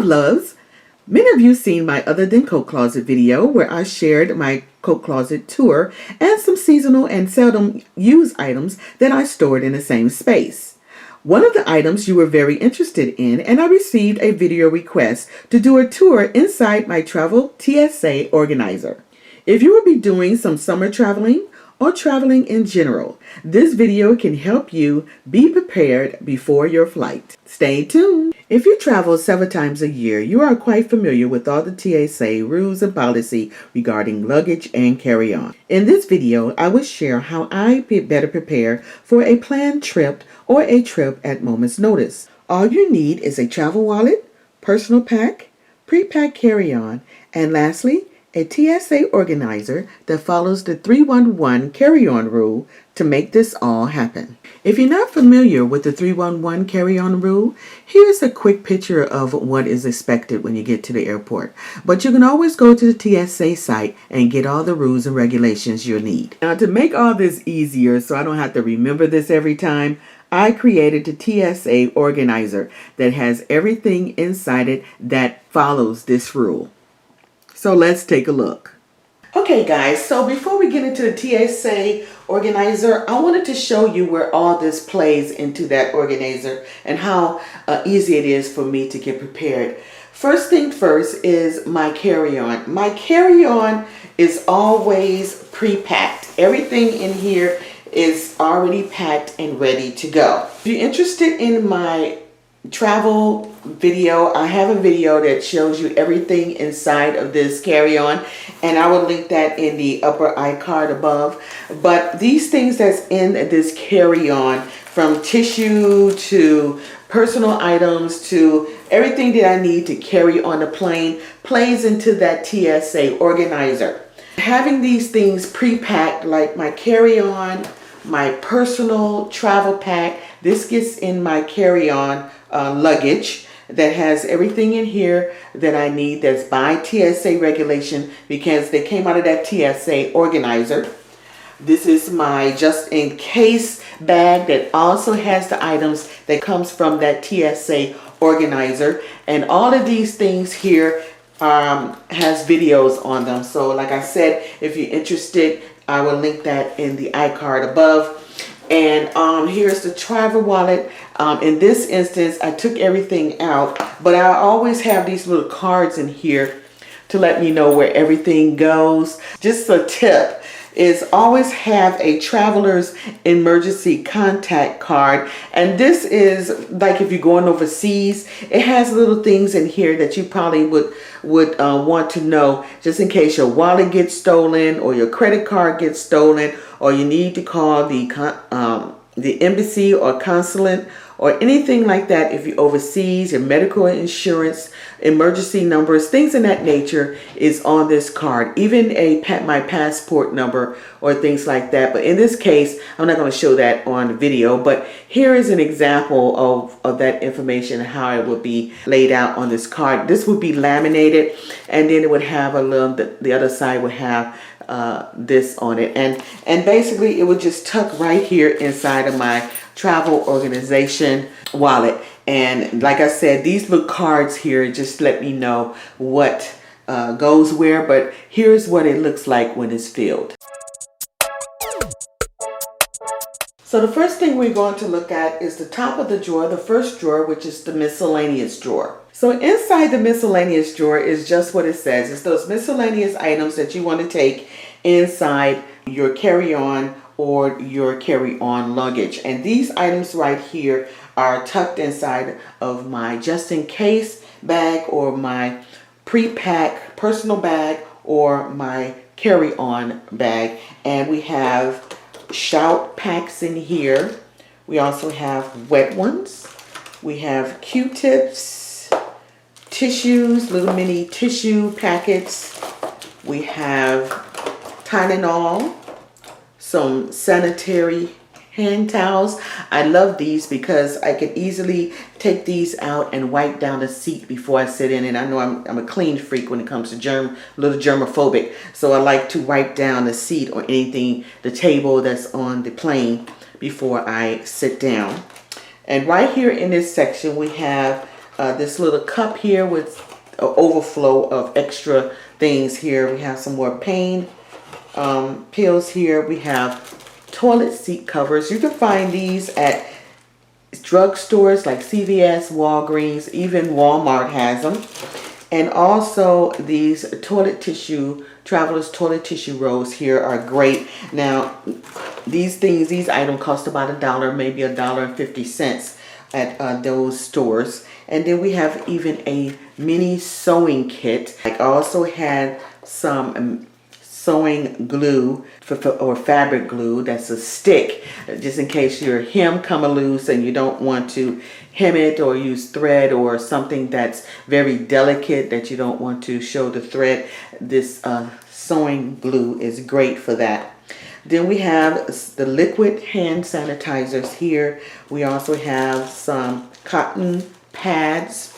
Luvs. Many of you seen my Other Than Coat Closet video where I shared my coat closet tour and some seasonal and seldom used items that I stored in the same space. One of the items you were very interested in, and I received a video request to do a tour inside my travel TSA Organizer. If you will be doing some summer traveling or traveling in general, this video can help you be prepared before your flight. Stay tuned. If you travel several times a year, you are quite familiar with all the TSA rules and policy regarding luggage and carry-on. In this video, I will share how I better prepare for a planned trip or a trip at moment's notice. All you need is a travel wallet, personal pack, pre-packed carry-on, and lastly, a TSA organizer that follows the 311 carry-on rule to make this all happen. If you're not familiar with the 311 carry-on rule, here's a quick picture of what is expected when you get to the airport. But you can always go to the TSA site and get all the rules and regulations you'll need. Now, to make all this easier so I don't have to remember this every time, I created the TSA organizer that has everything inside it that follows this rule. So let's take a look. Okay guys, so before we get into the TSA organizer, I wanted to show you where all this plays into that organizer and how easy it is for me to get prepared. First thing first is my carry-on. My carry-on is always pre-packed. Everything in here is already packed and ready to go. If you're interested in my travel video, I have a video that shows you everything inside of this carry-on, and I will link that in the upper iCard above. But these things that's in this carry-on, from tissue to personal items to everything that I need to carry on the plane, plays into that TSA organizer. Having these things pre-packed, like my carry-on, my personal travel pack, this gets in my carry-on luggage that has everything in here that I need that's by TSA regulation because they came out of that TSA organizer. This is my just in case bag that also has the items that comes from that TSA organizer, and all of these things here has videos on them. So like I said, if you're interested, I will link that in the iCard above. And here's the travel wallet. In this instance, I took everything out, but I always have these little cards in here to let me know where everything goes. Just a tip is always have a traveler's emergency contact card. And this is like if you're going overseas, it has little things in here that you probably would want to know just in case your wallet gets stolen or your credit card gets stolen, or you need to call the embassy or consulate or anything like that. If you're overseas, your medical insurance, emergency numbers, things in that nature is on this card. Even my passport number or things like that. But in this case, I'm not going to show that on the video, but here is an example of that information, how it would be laid out on this card. This would be laminated, and then it would have a little, the other side would have this on it, and basically it would just tuck right here inside of my travel organization wallet. And like I said, these little cards here just let me know what goes where, but here's what it looks like when it's filled. So the first thing we're going to look at is the top of the drawer, the first drawer, which is the miscellaneous drawer. So inside the miscellaneous drawer is just what it says. It's those miscellaneous items that you want to take inside your carry-on or your carry-on luggage. And these items right here are tucked inside of my just-in-case bag or my pre-pack personal bag or my carry-on bag. And we have shout packs in here. We also have wet ones. We have Q-tips, tissues, little mini tissue packets. We have Tylenol, some sanitary hand towels. I love these because I can easily take these out and wipe down the seat before I sit in. And I know I'm a clean freak when it comes to a little germophobic. So I like to wipe down the seat or anything, the table that's on the plane before I sit down. And right here in this section, we have this little cup here with an overflow of extra things here. We have some more pain pills here. We have toilet seat covers. You can find these at drugstores like CVS, Walgreens, even Walmart has them. And also these toilet tissue, traveler's toilet tissue rolls here are great. Now, these items cost about $1, maybe $1.50 at those stores. And then we have even a mini sewing kit. I also had some sewing glue or fabric glue that's a stick, just in case your hem come loose and you don't want to hem it or use thread or something that's very delicate that you don't want to show the thread. This sewing glue is great for that. Then we have the liquid hand sanitizers here. We also have some cotton pads.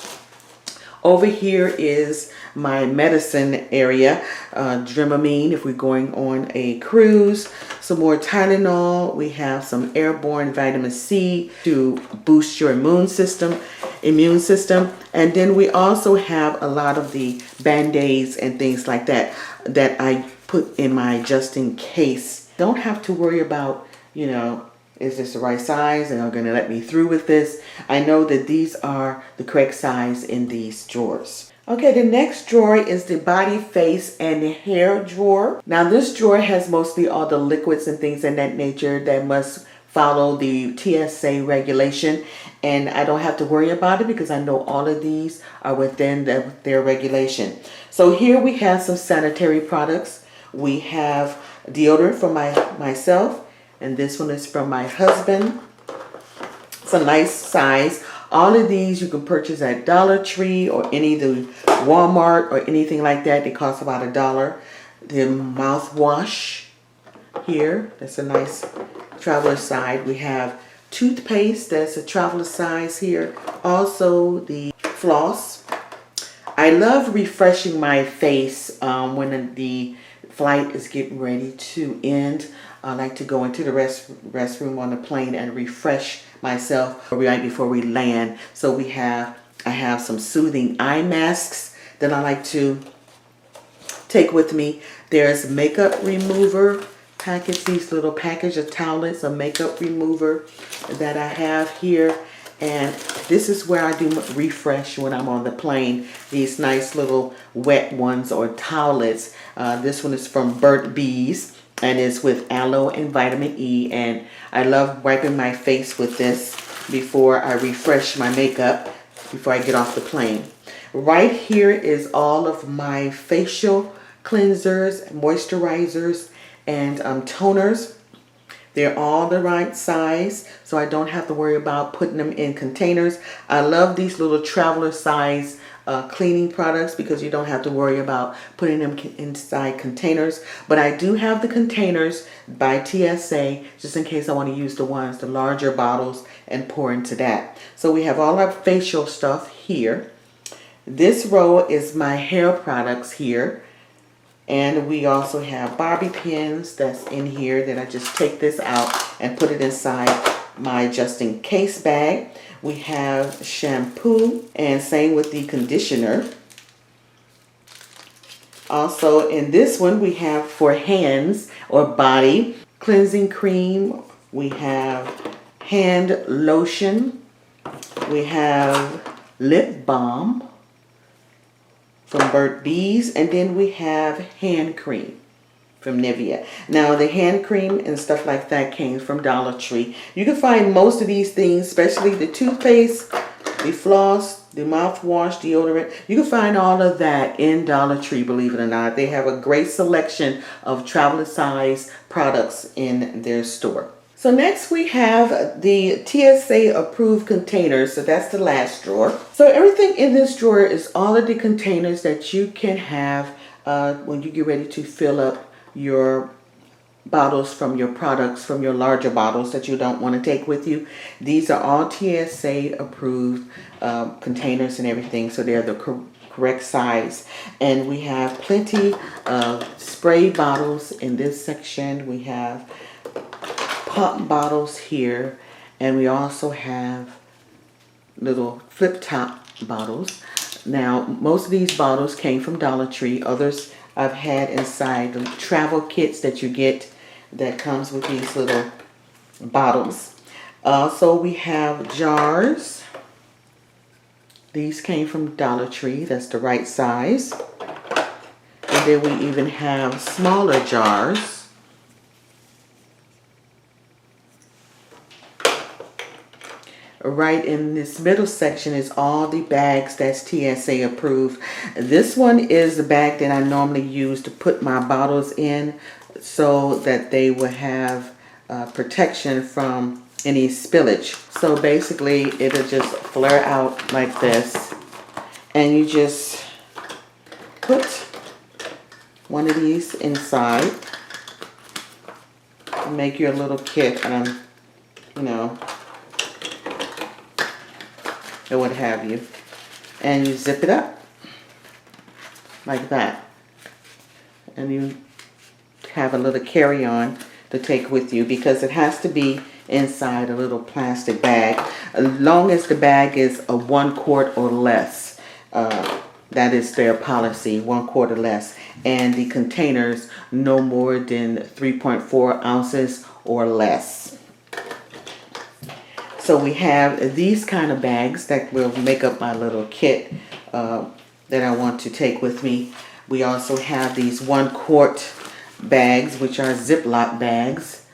Over here is my medicine area, Dramamine if we're going on a cruise, some more Tylenol. We have some airborne vitamin C to boost your immune system. And then we also have a lot of the Band-Aids and things like that that I put in my just in case. Don't have to worry about, is this the right size and are going to let me through with this? I know that these are the correct size in these drawers. Okay, the next drawer is the body, face, and hair drawer. Now this drawer has mostly all the liquids and things in that nature that must follow the TSA regulation. And I don't have to worry about it because I know all of these are within their regulation. So here we have some sanitary products. We have deodorant for myself. And this one is from my husband. It's a nice size. All of these you can purchase at Dollar Tree or any of the Walmart or anything like that. They cost about $1. The mouthwash here, that's a nice traveler size. We have toothpaste, that's a traveler size here. Also the floss. I love refreshing my face when the flight is getting ready to end. I like to go into the restroom on the plane and refresh myself right before we land. So I have some soothing eye masks that I like to take with me. There's makeup remover package, these little package of towelettes, a makeup remover that I have here. And this is where I do refresh when I'm on the plane. These nice little wet ones or towelettes. This one is from Burt's Bees and is with aloe and vitamin E. And I love wiping my face with this before I refresh my makeup before I get off the plane. Right here is all of my facial cleansers, moisturizers, and toners. They're all the right size, so I don't have to worry about putting them in containers. I love these little traveler size cleaning products because you don't have to worry about putting them inside containers. But I do have the containers by TSA just in case I want to use the larger bottles and pour into that. So we have all our facial stuff here. This row is my hair products here. And we also have bobby pins that's in here that I just take this out and put it inside my just in case bag. We have shampoo and same with the conditioner. Also in this one we have for hands or body cleansing cream. We have hand lotion. We have lip balm from Burt's Bees, and then we have hand cream from Nivea. Now the hand cream and stuff like that came from Dollar Tree. You can find most of these things, especially the toothpaste, the floss, the mouthwash, deodorant. You can find all of that in Dollar Tree, believe it or not. They have a great selection of traveler size products in their store. So next we have the TSA approved containers. So that's the last drawer. So everything in this drawer is all of the containers that you can have when you get ready to fill up your bottles from your products, from your larger bottles that you don't want to take with you. These are all TSA approved containers and everything. So they're the correct size. And we have plenty of spray bottles in this section. We have pump bottles here, and we also have little flip top bottles. Now, most of these bottles came from Dollar Tree. Others I've had inside the travel kits that you get that comes with these little bottles. So we have jars. These came from Dollar Tree. That's the right size. And then we even have smaller jars. Right in this middle section is all the bags that's TSA approved. This one is the bag that I normally use to put my bottles in so that they will have protection from any spillage. So basically it'll just flare out like this, and you just put one of these inside, make your little kit, you know, or what have you, and you zip it up like that, and you have a little carry-on to take with you, because it has to be inside a little plastic bag, as long as the bag is a 1 quart or less. That is their policy, 1 quart or less, and the containers no more than 3.4 ounces or less. So we have these kind of bags that will make up my little kit that I want to take with me. We also have these 1 quart bags, which are Ziploc bags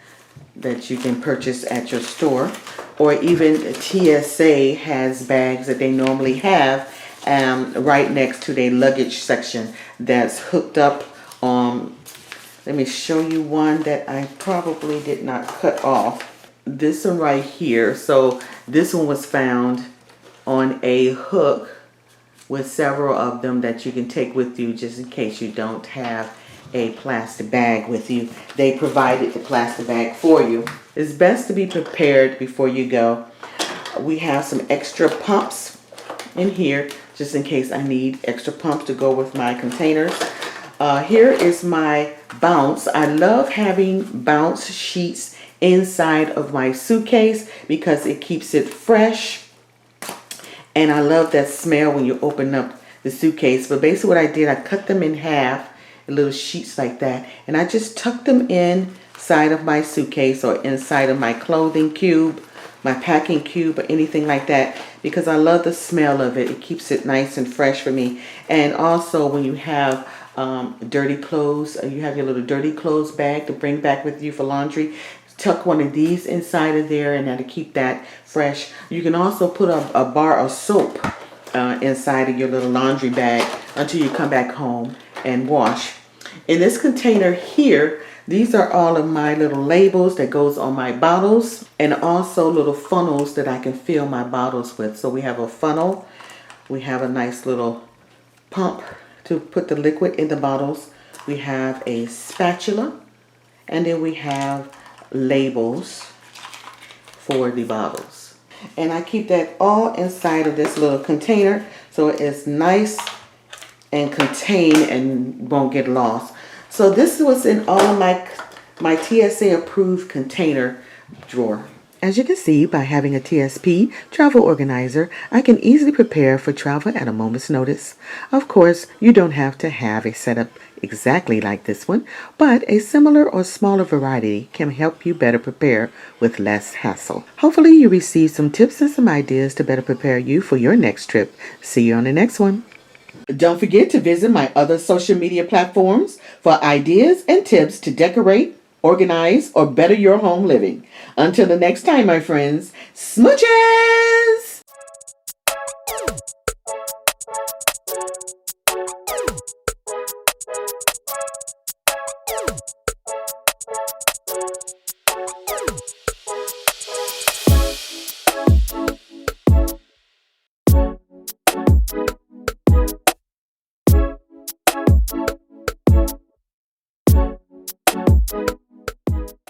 that you can purchase at your store. Or even TSA has bags that they normally have right next to their luggage section that's hooked up. Let me show you one that I probably did not cut off. This one right here. So this one was found on a hook with several of them that you can take with you just in case you don't have a plastic bag with you. They provided the plastic bag for you. It's best to be prepared before you go. We have some extra pumps in here just in case I need extra pumps to go with my containers. Here is my bounce. I love having bounce sheets inside of my suitcase because it keeps it fresh, and I love that smell when you open up the suitcase. But basically what I did, I cut them in half, little sheets like that, and I just tucked them inside of my suitcase or inside of my clothing cube, my packing cube, or anything like that, because I love the smell of it. It keeps it nice and fresh for me. And also when you have dirty clothes, you have your little dirty clothes bag to bring back with you for laundry, tuck one of these inside of there, and that'll keep that fresh. You can also put a bar of soap inside of your little laundry bag until you come back home and wash. In this container here, these are all of my little labels that goes on my bottles, and also little funnels that I can fill my bottles with. So we have a funnel, we have a nice little pump to put the liquid in the bottles, we have a spatula, and then we have labels for the bottles. And I keep that all inside of this little container so it's nice and contained and won't get lost. So this was in all of my TSA approved container drawer. As you can see, by having a TSP Travel Organizer, I can easily prepare for travel at a moment's notice. Of course, you don't have to have a setup exactly like this one, but a similar or smaller variety can help you better prepare with less hassle. Hopefully you receive some tips and some ideas to better prepare you for your next trip. See you on the next one. Don't forget to visit my other social media platforms for ideas and tips to decorate, organize, or better your home living. Until the next time, my friends, smooches!